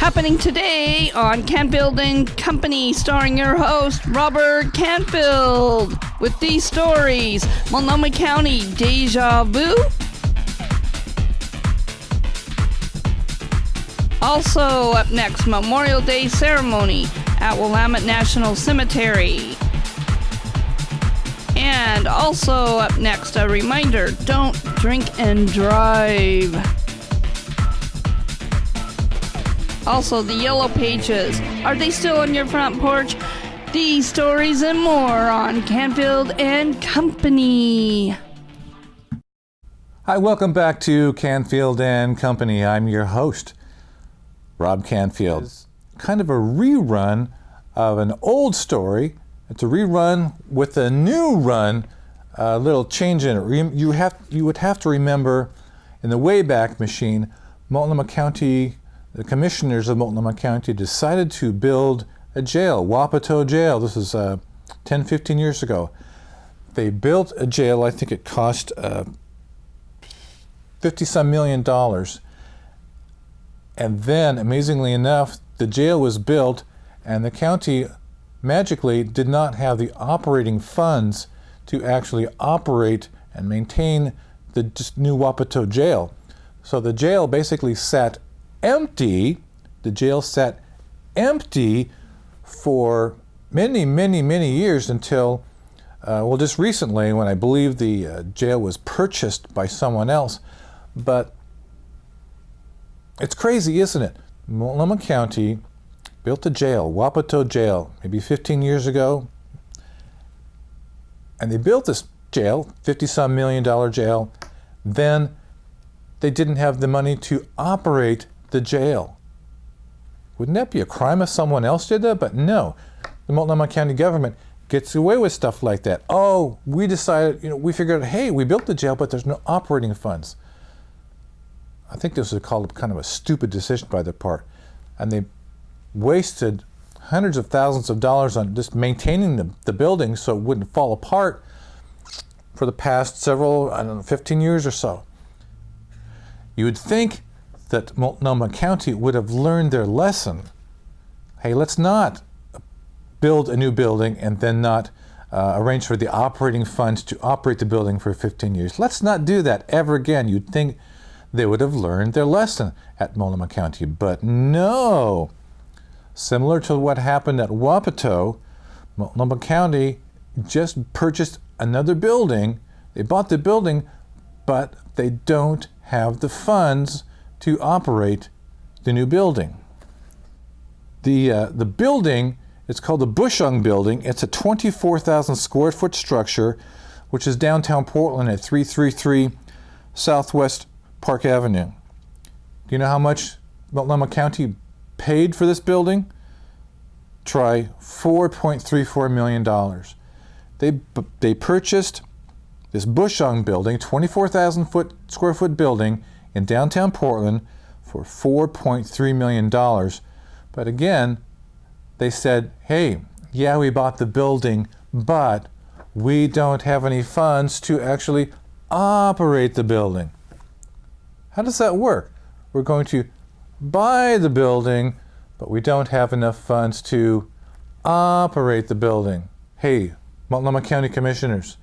Happening today on Canfield Company, starring your host, Robert Canfield, with these stories: Multnomah County Deja Vu. Also up next, Memorial Day ceremony at Willamette National Cemetery. And also up next, a reminder: don't drink and drive. Also, the Yellow Pages. Are they still on your front porch? These stories and more on Canfield and Company. Hi, welcome back to Canfield and Company. I'm your host, Rob Canfield. It's kind of a rerun of an old story. It's a rerun with a new run, a little change in it. You would have to remember, in the Wayback Machine, Multnomah County, the commissioners of Multnomah County decided to build a jail, WAPATO Jail. This is 10, 15 years ago. They built a jail. I think it cost $50-some million. And then, amazingly enough, the jail was built, and the county magically did not have the operating funds to actually operate and maintain the new WAPATO Jail. So the jail basically sat empty. The jail sat empty for many, many, many years until, just recently, when I believe the jail was purchased by someone else. But it's crazy, isn't it? Multnomah County built a jail, WAPATO Jail, maybe 15 years ago. And they built this jail, $50-some million jail. Then they didn't have the money to operate the jail. Wouldn't that be a crime if someone else did that? But no, the Multnomah County government gets away with stuff like that. Oh, we decided, we figured, hey, we built the jail, but there's no operating funds. I think this was called kind of a stupid decision by their part. And they wasted hundreds of thousands of dollars on just maintaining the building so it wouldn't fall apart for the past 15 years or so. You would think that Multnomah County would have learned their lesson. Hey, let's not build a new building and then not arrange for the operating funds to operate the building for 15 years. Let's not do that ever again. You'd think they would have learned their lesson at Multnomah County, but no. Similar to what happened at WAPATO, Multnomah County just purchased another building. They bought the building, but they don't have the funds to operate the new building. The building, it's called the Bushong Building. It's a 24,000 square foot structure, which is downtown Portland at 333 Southwest Park Avenue. Do you know how much Multnomah County paid for this building? Try $4.34 million. They purchased this Bushong Building, 24,000 square foot building in downtown Portland for $4.3 million. But again, they said, hey, yeah, we bought the building, but we don't have any funds to actually operate the building. How does that work? We're going to buy the building, but we don't have enough funds to operate the building. Hey, Multnomah County Commissioners,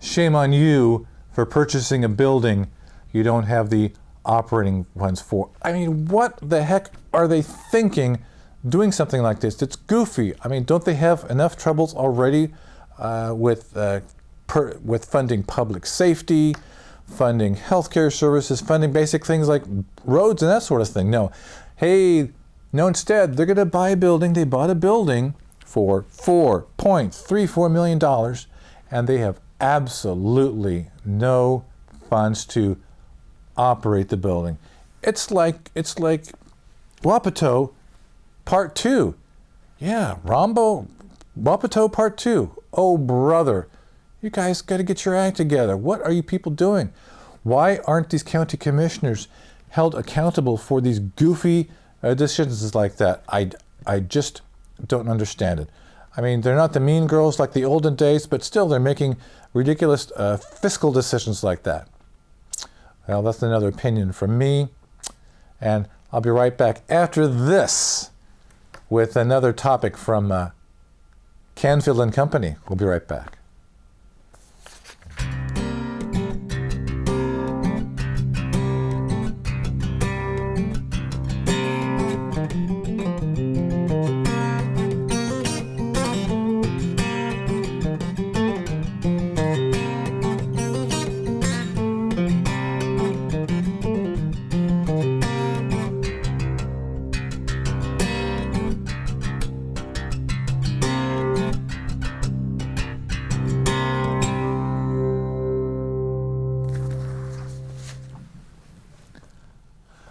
shame on you for purchasing a building you don't have the operating funds for. I mean, what the heck are they thinking doing something like this? It's goofy. I mean, don't they have enough troubles already with funding public safety, funding healthcare services, funding basic things like roads and that sort of thing? No. Hey, no, instead, they're going to buy a building. They bought a building for $4.34 million, and they have absolutely no funds to operate the building. It's like WAPATO Part 2. Yeah, WAPATO Part 2. Oh, brother, you guys got to get your act together. What are you people doing? Why aren't these county commissioners held accountable for these goofy decisions like that? I just don't understand it. I mean, they're not the mean girls like the olden days, but still they're making ridiculous fiscal decisions like that. Well, that's another opinion from me. And I'll be right back after this with another topic from Canfield Company. We'll be right back.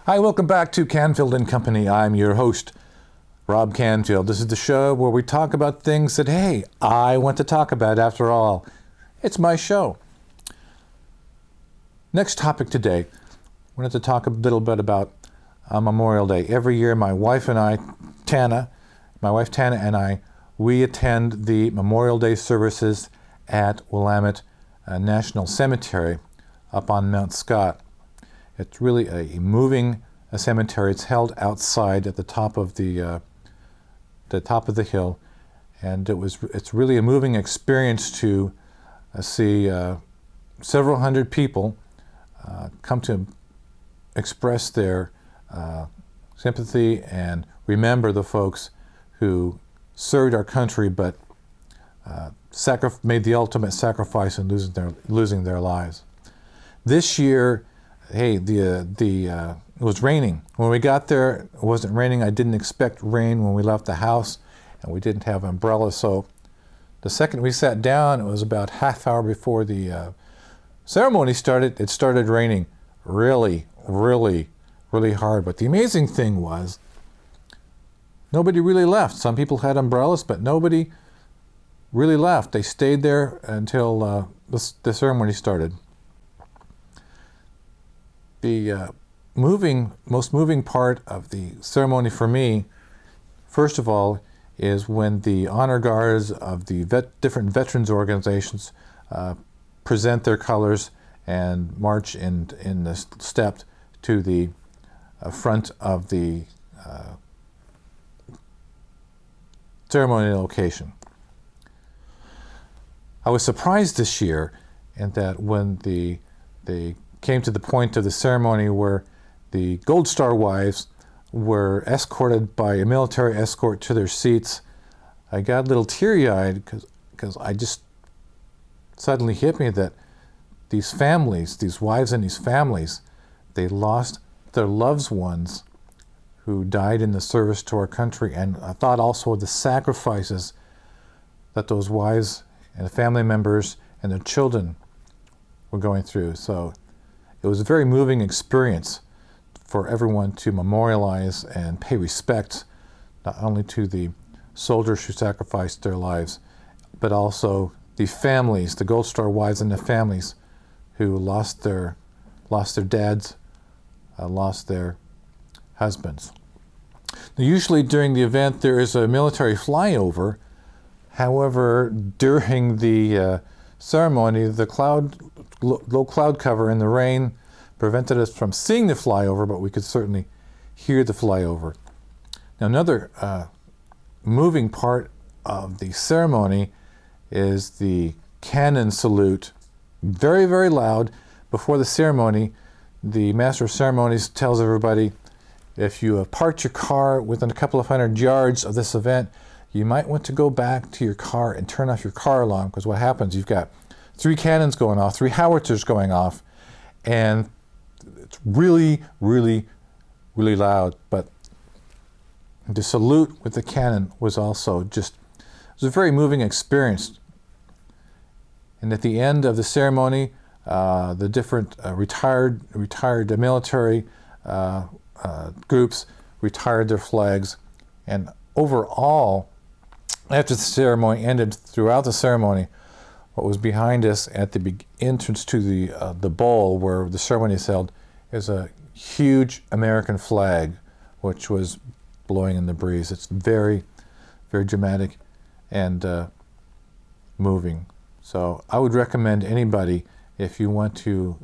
Hi, welcome back to Canfield Company. I'm your host, Rob Canfield. This is the show where we talk about things that, hey, I want to talk about after all. It's my show. Next topic today, I wanted to talk a little bit about Memorial Day. Every year, my wife Tana and I, we attend the Memorial Day services at Willamette National Cemetery up on Mount Scott. It's really a moving cemetery. It's held outside at the top of the hill, and it's really a moving experience to see several hundred people come to express their sympathy and remember the folks who served our country but made the ultimate sacrifice in losing their lives. This year, hey, it was raining. When we got there, it wasn't raining. I didn't expect rain when we left the house, and we didn't have umbrellas. So the second we sat down, it was about half hour before the ceremony started. It started raining really, really, really hard. But the amazing thing was, nobody really left. Some people had umbrellas, but nobody really left. They stayed there until the ceremony started. The most moving part of the ceremony for me, first of all, is when the honor guards of the different veterans organizations present their colors and march in the steps to the front of the ceremony location. I was surprised this year in that when they came to the point of the ceremony where the Gold Star wives were escorted by a military escort to their seats, I got a little teary-eyed because I just suddenly hit me that these families, these wives and these families, they lost their loved ones who died in the service to our country. And I thought also of the sacrifices that those wives and family members and their children were going through. So it was a very moving experience for everyone to memorialize and pay respect not only to the soldiers who sacrificed their lives, but also the families, the Gold Star wives and the families who lost their dads, lost their husbands. Now, usually during the event there is a military flyover. However, during the ceremony, the low cloud cover and the rain prevented us from seeing the flyover, but we could certainly hear the flyover. Now, another moving part of the ceremony is the cannon salute, very, very loud. Before the ceremony, the Master of Ceremonies tells everybody, if you have parked your car within a couple of hundred yards of this event, you might want to go back to your car and turn off your car alarm, because what happens, you've got 3 cannons going off, 3 howitzers going off, and it's really, really, really loud. But the salute with the cannon was also it was a very moving experience. And at the end of the ceremony, the different retired military groups retired their flags, and overall, after the ceremony ended, throughout the ceremony, what was behind us at the entrance to the bowl where the ceremony is held is a huge American flag, which was blowing in the breeze. It's very, very dramatic and moving. So I would recommend anybody, if you want to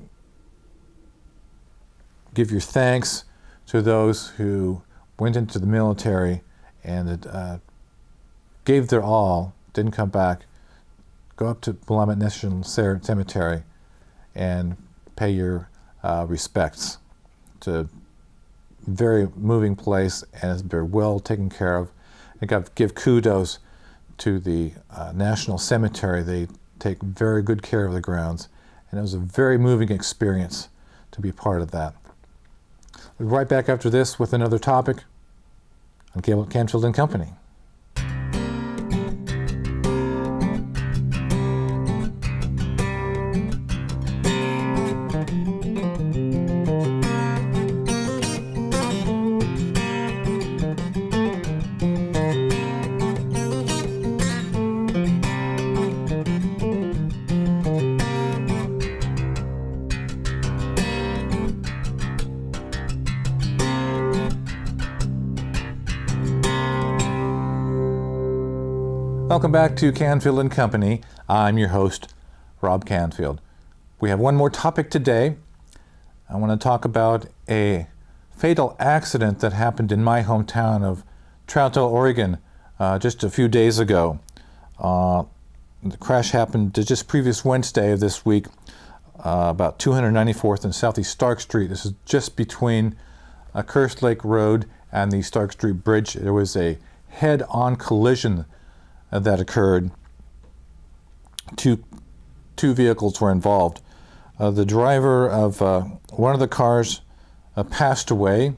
give your thanks to those who went into the military and gave their all, didn't come back. Go up to Willamette National Cemetery and pay your respects. It's a very moving place, and it's very well taken care of. I got to give kudos to the National Cemetery. They take very good care of the grounds, and it was a very moving experience to be part of that. We'll be right back after this with another topic on Canfield Company. Welcome back to Canfield Company. I'm your host, Rob Canfield. We have one more topic today. I want to talk about a fatal accident that happened in my hometown of Troutdale, Oregon, just a few days ago. The crash happened just previous Wednesday of this week, about 294th and Southeast Stark Street. This is just between Curse Lake Road and the Stark Street Bridge. There was a head-on collision that occurred. Two vehicles were involved. The driver of one of the cars passed away,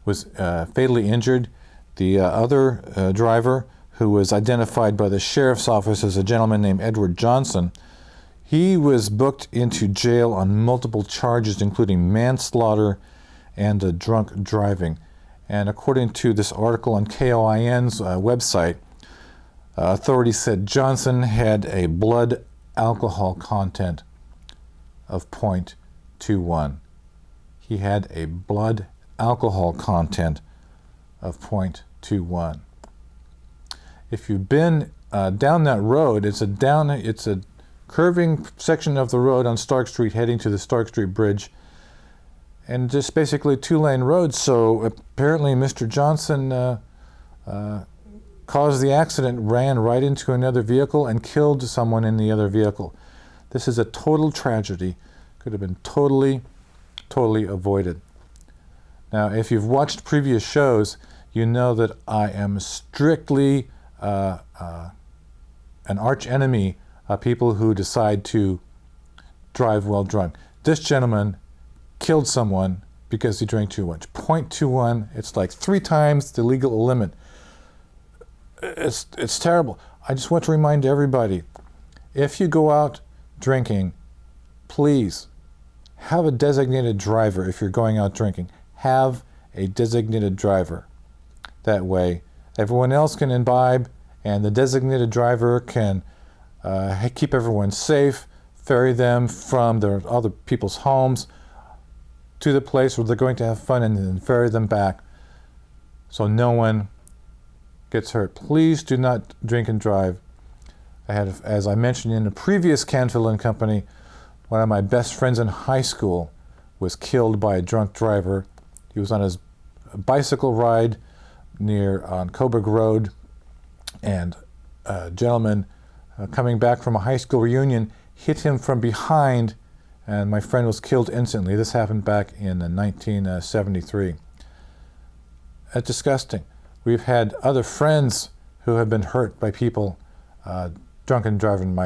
was fatally injured. The other driver, who was identified by the sheriff's office as a gentleman named Edward Johnson, he was booked into jail on multiple charges, including manslaughter and drunk driving. And according to this article on KOIN's website, authorities said Johnson had a blood alcohol content of 0.21. He had a blood alcohol content of 0.21. If you've been down that road, it's a curving section of the road on Stark Street heading to the Stark Street Bridge, and just basically two-lane road. So apparently Mr. Johnson caused the accident, ran right into another vehicle and killed someone in the other vehicle. This is a total tragedy. Could have been totally avoided. Now, if you've watched previous shows, you know that I am strictly an arch enemy of people who decide to drive while drunk. This gentleman killed someone because he drank too much. 0.21, it's like 3 times the legal limit. It's terrible. I just want to remind everybody, if you go out drinking, please have a designated driver. If you're going out drinking, have a designated driver. That way, everyone else can imbibe, and the designated driver can keep everyone safe, ferry them from their other people's homes to the place where they're going to have fun, and then ferry them back so no one gets hurt. Please do not drink and drive. I had, as I mentioned in a previous Canfield Company, one of my best friends in high school was killed by a drunk driver. He was on his bicycle ride on Coburg Road, and a gentleman coming back from a high school reunion hit him from behind, and my friend was killed instantly. This happened back in 1973. It's disgusting. We've had other friends who have been hurt by people drunken driving.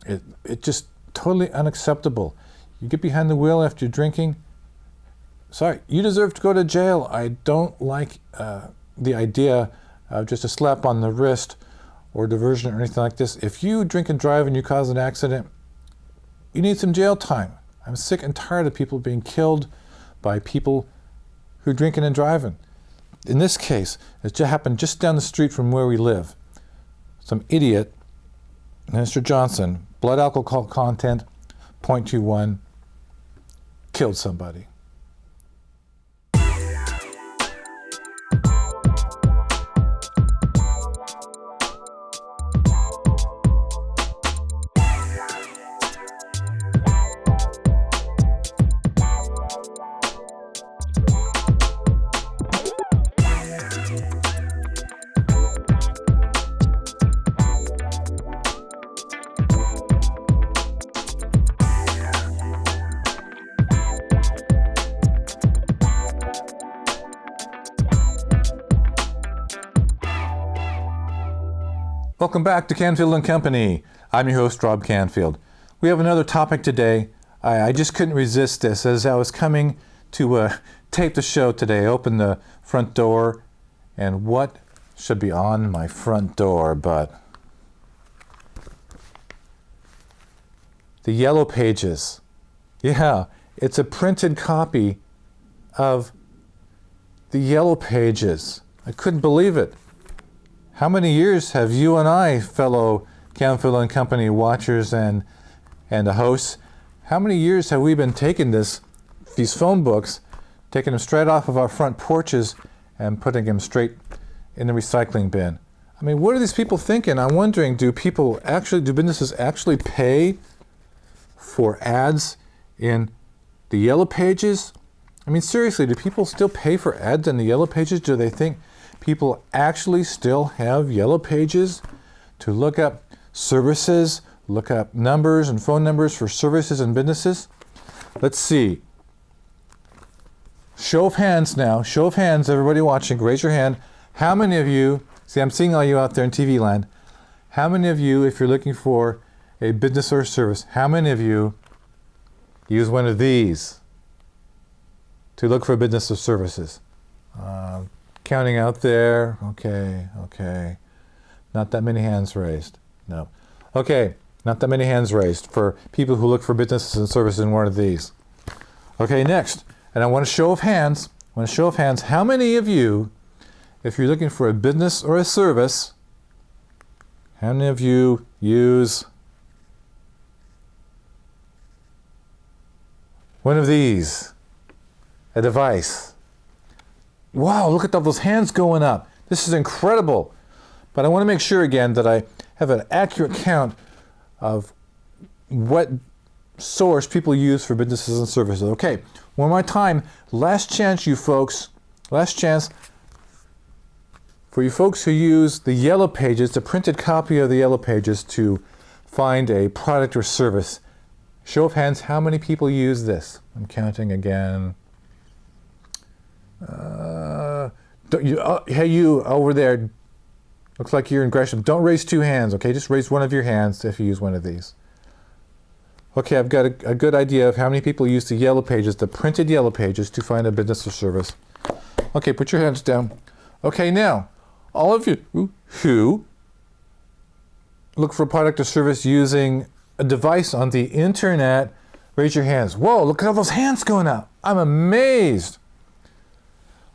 It's just totally unacceptable. You get behind the wheel after drinking, sorry, you deserve to go to jail. I don't like the idea of just a slap on the wrist or diversion or anything like this. If you drink and drive and you cause an accident, you need some jail time. I'm sick and tired of people being killed by people who are drinking and driving. In this case, it just happened just down the street from where we live. Some idiot, Mr. Johnson, blood alcohol content, 0.21, killed somebody. Welcome back to Canfield Company. I'm your host, Rob Canfield. We have another topic today. I just couldn't resist this as I was coming to tape the show today. I opened the front door, and what should be on my front door but the Yellow Pages. Yeah, it's a printed copy of the Yellow Pages. I couldn't believe it. How many years have you and I, fellow Canfield Company watchers and hosts, how many years have we been taking these phone books, taking them straight off of our front porches and putting them straight in the recycling bin? I mean, what are these people thinking? I'm wondering, do businesses actually pay for ads in the Yellow Pages? I mean, seriously, do people still pay for ads in the Yellow Pages? Do they think people actually still have Yellow Pages to look up services, look up numbers and phone numbers for services and businesses? Let's see. Show of hands now. Show of hands, everybody watching. Raise your hand. How many of you, see, I'm seeing all you out there in TV land. How many of you, if you're looking for a business or a service, how many of you use one of these to look for business or services? Counting out there. Okay. Not that many hands raised. No. Okay. Not that many hands raised for people who look for businesses and services in one of these. Okay, next. And I want a show of hands. How many of you, if you're looking for a business or a service, how many of you use one of these? A device. Wow, look at all those hands going up. This is incredible. But I want to make sure again that I have an accurate count of what source people use for businesses and services. Okay, one more time. Last chance, you folks. Last chance for you folks who use the Yellow Pages, the printed copy of the Yellow Pages to find a product or service. Show of hands, how many people use this? I'm counting again. Hey, you over there. Looks like you're in Gresham. Don't raise two hands, okay? Just raise one of your hands if you use one of these. Okay, I've got a good idea of how many people use the Yellow Pages, the printed Yellow Pages, to find a business or service. Okay, put your hands down. Okay, now, all of you who look for a product or service using a device on the internet, raise your hands. Whoa, look at all those hands going up. I'm amazed.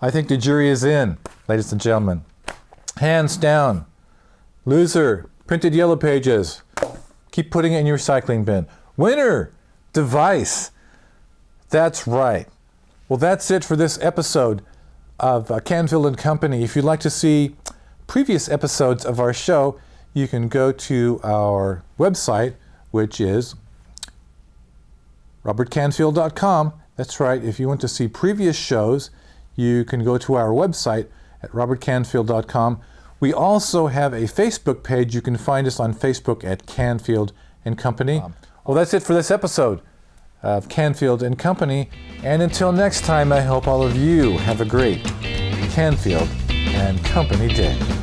I think the jury is in, ladies and gentlemen. Hands down. Loser, printed Yellow Pages. Keep putting it in your recycling bin. Winner, device. That's right. Well, that's it for this episode of Canfield Company. If you'd like to see previous episodes of our show, you can go to our website, which is robertcanfield.com. That's right. If you want to see previous shows, you can go to our website at robertcanfield.com. We also have a Facebook page. You can find us on Facebook at Canfield and Company. Well, that's it for this episode of Canfield and Company. And until next time, I hope all of you have a great Canfield and Company day.